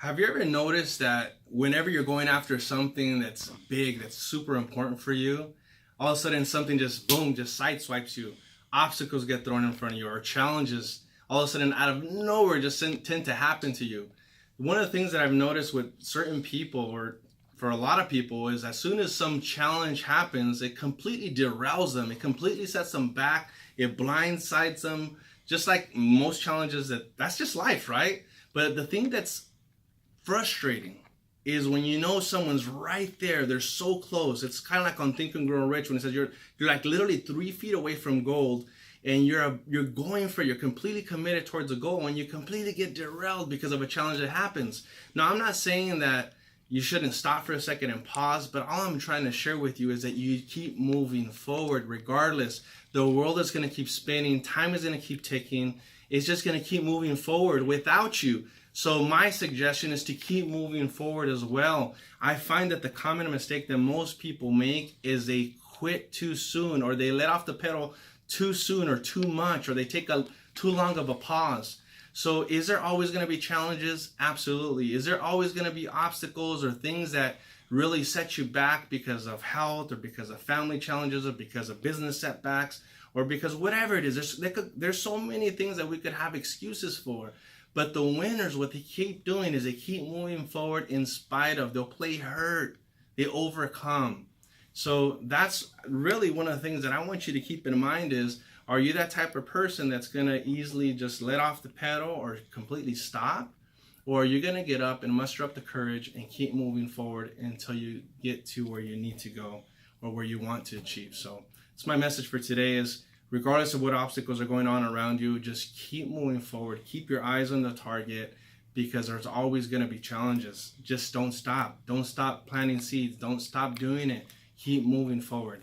Have you ever noticed that whenever you're going after something that's big, that's super important for you, all of a sudden something just boom, just sideswipes you. Obstacles get thrown in front of you, or challenges all of a sudden out of nowhere just tend to happen to you. One of the things that I've noticed with certain people, or for a lot of people, is as soon as some challenge happens, it completely derails them. It completely sets them back. It blindsides them. Just like most challenges, that's just life, right? But the thing that's frustrating is when you know someone's right there, they're so close. It's kind of like on Think and Grow Rich when it says you're like literally 3 feet away from gold, and you're going for it. You're completely committed towards a goal, and you completely get derailed because of a challenge that happens. Now, I'm not saying that you shouldn't stop for a second and pause, but all I'm trying to share with you is that you keep moving forward regardless. The world is going to keep spinning. Time is going to keep ticking. It's just going to keep moving forward without you. So my suggestion is to keep moving forward as well. I find that the common mistake that most people make is they quit too soon, or they let off the pedal too soon or too much, or they take too long of a pause. So is there always going to be challenges? Absolutely. Is there always going to be obstacles or things that really set you back because of health, or because of family challenges, or because of business setbacks, or because whatever it is? There's so many things that we could have excuses for. But the winners, what they keep doing is they keep moving forward in spite of. They'll play hurt. They overcome. So that's really one of the things that I want you to keep in mind is, are you that type of person that's going to easily just let off the pedal or completely stop? Or are you going to get up and muster up the courage and keep moving forward until you get to where you need to go or where you want to achieve? So it's my message for today is, regardless of what obstacles are going on around you, just keep moving forward. Keep your eyes on the target, because there's always going to be challenges. Just don't stop. Don't stop planting seeds. Don't stop doing it. Keep moving forward.